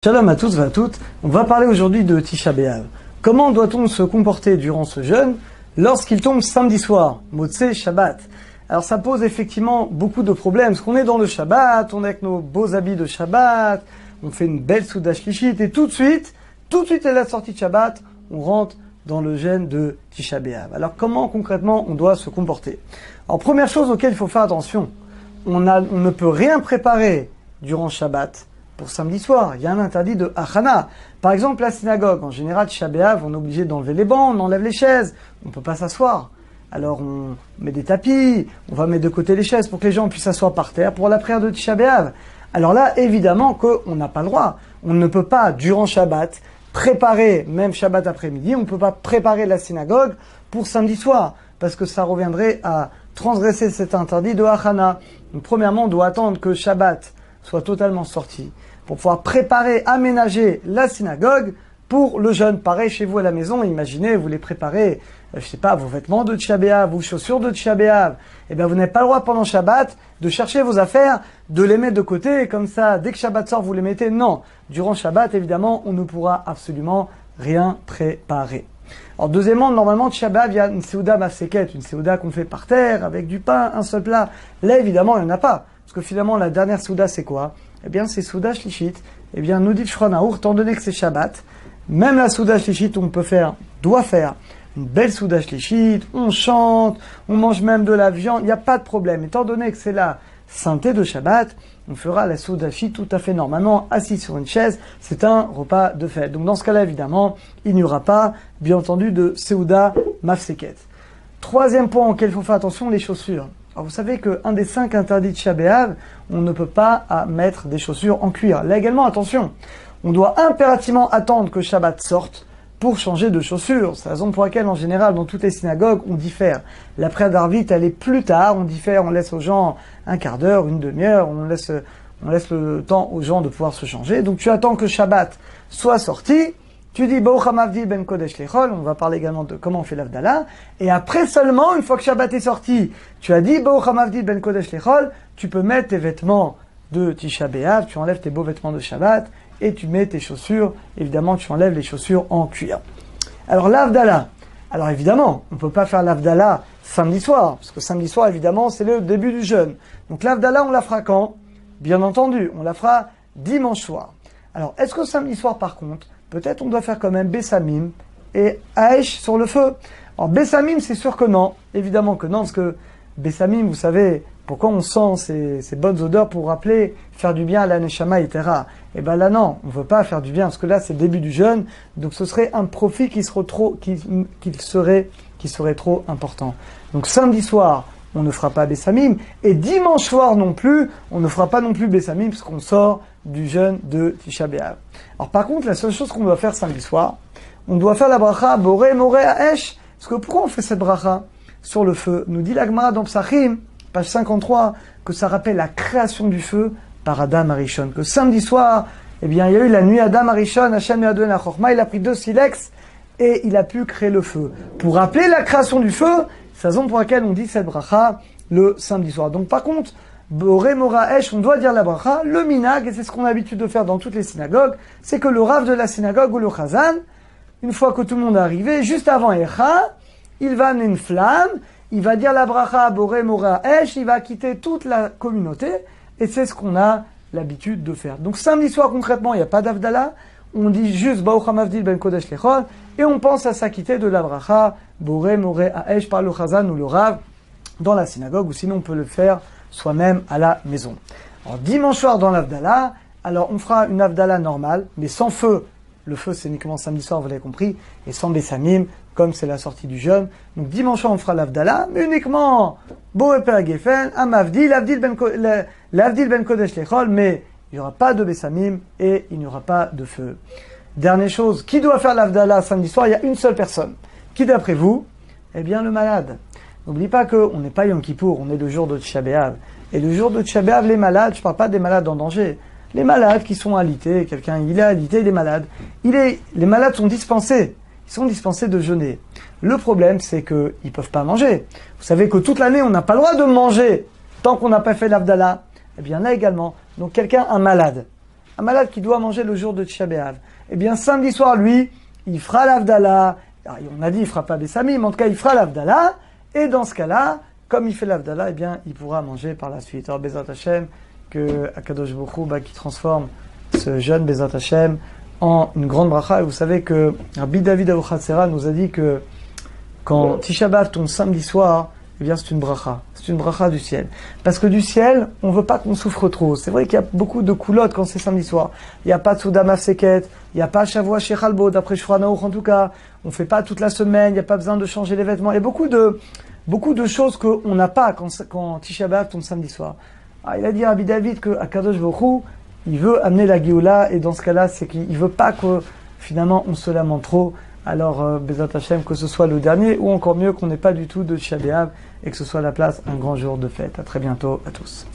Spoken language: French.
Shalom à tous et à toutes, on va parler aujourd'hui de Tisha B'Av. Comment doit-on se comporter durant ce jeûne lorsqu'il tombe samedi soir, Motzei Shabbat? Alors ça pose effectivement beaucoup de problèmes, parce qu'on est dans le Shabbat, on est avec nos beaux habits de Shabbat, on fait une belle Souda Shlishit, et tout de suite, à la sortie de Shabbat, on rentre dans le jeûne de Tisha B'Av. Alors comment concrètement on doit se comporter? Alors première chose auquel il faut faire attention, on ne peut rien préparer durant Shabbat. Pour samedi soir, il y a un interdit de Achana. Par exemple, la synagogue, en général, Tisha B'Av, on est obligé d'enlever les bancs, on enlève les chaises, on ne peut pas s'asseoir. Alors on met des tapis, on va mettre de côté les chaises pour que les gens puissent s'asseoir par terre pour la prière de Tisha B'Av. Alors là, évidemment qu'on n'a pas le droit. On ne peut pas, durant Shabbat, préparer, même Shabbat après-midi, on ne peut pas préparer la synagogue pour samedi soir, parce que ça reviendrait à transgresser cet interdit de Achana. Donc premièrement, on doit attendre que Shabbat soit totalement sorti, pour pouvoir préparer, aménager la synagogue pour le jeûne. Pareil chez vous à la maison, imaginez, vous les préparez, je sais pas, vos vêtements de Tisha B'Av, vos chaussures de Tisha B'Av. Eh bien, vous n'avez pas le droit pendant Shabbat de chercher vos affaires, de les mettre de côté, comme ça, dès que Shabbat sort, vous les mettez. Non. Durant Shabbat, évidemment, on ne pourra absolument rien préparer. Alors, deuxièmement, normalement, Tisha B'Av, il y a une Seuda Mafseket, une Seuda qu'on fait par terre, avec du pain, un seul plat. Là, évidemment, il n'y en a pas. Parce que finalement, la dernière Souda, c'est quoi? Eh bien, c'est Souda Shlishit. Eh bien, nous dit Shulchan Aruch, étant donné que c'est Shabbat, même la Souda Shlishit, on doit faire une belle Souda Shlishit, on chante, on mange même de la viande, il n'y a pas de problème. Étant donné que c'est la sainteté de Shabbat, on fera la Souda Shlishit tout à fait normalement, assis sur une chaise, c'est un repas de fête. Donc dans ce cas-là, évidemment, il n'y aura pas, bien entendu, de Seuda Mafseket. Troisième point auquel il faut faire attention, les chaussures. Alors vous savez qu'un des 5 interdits de Tisha B'Av, on ne peut pas mettre des chaussures en cuir. Là également, attention, on doit impérativement attendre que Shabbat sorte pour changer de chaussures. C'est la raison pour laquelle, en général, dans toutes les synagogues, on diffère. La prière d'Arvit, elle est plus tard, on diffère, on laisse aux gens un quart d'heure, une demi-heure, on laisse le temps aux gens de pouvoir se changer. Donc tu attends que Shabbat soit sorti. Tu dis, Baruch HaMavdil ben Kodesh Lechol, on va parler également de comment on fait l'Avdallah, et après seulement, une fois que Shabbat est sorti, tu as dit, Baruch HaMavdil ben Kodesh Lechol, tu peux mettre tes vêtements de Tisha B'Av, tu enlèves tes beaux vêtements de Shabbat, et tu mets tes chaussures, évidemment, tu enlèves les chaussures en cuir. Alors l'Avdallah, alors évidemment, on ne peut pas faire l'Avdallah samedi soir, parce que samedi soir, évidemment, c'est le début du jeûne. Donc l'Avdallah, on la fera quand? Bien entendu, on la fera dimanche soir. Alors, est-ce que samedi soir, par contre, peut-être on doit faire quand même Bessamim et Aesh sur le feu. Alors Bessamim, c'est sûr que non. Évidemment que non, parce que Bessamim, vous savez, pourquoi on sent ces bonnes odeurs pour rappeler, faire du bien à la Neshama, etc. Et ben là non, on ne veut pas faire du bien, parce que là c'est le début du jeûne, donc ce serait un profit qui serait trop important. Donc samedi soir, on ne fera pas Bessamim, et dimanche soir non plus, on ne fera pas non plus Bessamim, parce qu'on sort du jeûne de Tisha B'Av. Alors par contre, la seule chose qu'on doit faire samedi soir, on doit faire la bracha Boré Moré Aesh. Parce que pourquoi on fait cette bracha sur le feu? Nous dit la Gemara dans Psachim, page 53, que ça rappelle la création du feu par Adam Arishon. Que samedi soir, eh bien, il y a eu la nuit Adam Arishon, Hashem Yadon Achorma, il a pris 2 silex et il a pu créer le feu. Pour rappeler la création du feu, c'est la raison pour laquelle on dit cette bracha le samedi soir. Donc par contre, Boré Mora Esh, on doit dire la bracha, le minag, et c'est ce qu'on a l'habitude de faire dans toutes les synagogues, c'est que le rav de la synagogue ou le chazan, une fois que tout le monde est arrivé, juste avant Echa, il va amener une flamme, il va dire la bracha Boré Mora Esh, il va quitter toute la communauté, et c'est ce qu'on a l'habitude de faire. Donc samedi soir, concrètement, il n'y a pas d'Avdallah, on dit juste Baruch HaMavdil ben Kodesh Lechol, et on pense à s'acquitter de la bracha Boré Mora Esh par le chazan ou le rav dans la synagogue, ou sinon on peut le faire soi-même à la maison. Alors dimanche soir dans l'Avdallah, alors on fera une Avdallah normale, mais sans feu. Le feu c'est uniquement samedi soir, vous l'avez compris, et sans Bessamim, comme c'est la sortie du jeûne. Donc dimanche soir on fera l'Avdallah, mais uniquement Boré Pera Gefen, Amavdil, l'Avdil ben Kodesh Lechol, mais il n'y aura pas de Bessamim et il n'y aura pas de feu. Dernière chose, qui doit faire l'Avdallah samedi soir? Il y a une seule personne. Qui d'après vous? Eh bien le malade. N'oublie pas qu'on n'est pas Yom Kippour, on est le jour de Tisha B'Av. Et le jour de Tisha B'Av, les malades, je ne parle pas des malades en danger, les malades qui sont alités, quelqu'un il est alité, il est malade. Les malades sont dispensés, ils sont dispensés de jeûner. Le problème, c'est qu'ils ne peuvent pas manger. Vous savez que toute l'année, on n'a pas le droit de manger tant qu'on n'a pas fait l'Avdallah. Eh bien là également, donc quelqu'un, un malade, un malade qui doit manger le jour de Tisha B'Av, eh bien samedi soir, lui, il fera l'Avdallah. On a dit il fera pas Bessami, mais en tout cas il fera l'Avdallah, et dans ce cas-là, comme il fait l'Avdallah, eh bien il pourra manger par la suite. Alors Bezat Hashem, que Akadosh Baruch Hu, qui transforme ce jeune Bezat Hashem en une grande bracha. Et vous savez que Rabbi David Abuchatzera nous a dit que quand Tisha B'Av tombe samedi soir, eh bien c'est une bracha du ciel. Parce que du ciel, on veut pas qu'on souffre trop. C'est vrai qu'il y a beaucoup de coulottes quand c'est samedi soir. Il n'y a pas de Souda Mafseket, il n'y a pas Shavua Shechalbo, d'après Shulchan Aruch en tout cas. On fait pas toute la semaine, il n'y a pas besoin de changer les vêtements. Il y a beaucoup de choses qu'on n'a pas quand Tisha B'Av tombe samedi soir. Il a dit à Rabbi David que Akadosh Baruch Hu, il veut amener la Géoula, et dans ce cas-là, c'est qu'il veut pas que finalement on se lamente trop. Alors, Bezat Hashem, que ce soit le dernier, ou encore mieux qu'on n'ait pas du tout de Tisha B'Av, et que ce soit à la place un grand jour de fête. À très bientôt à tous.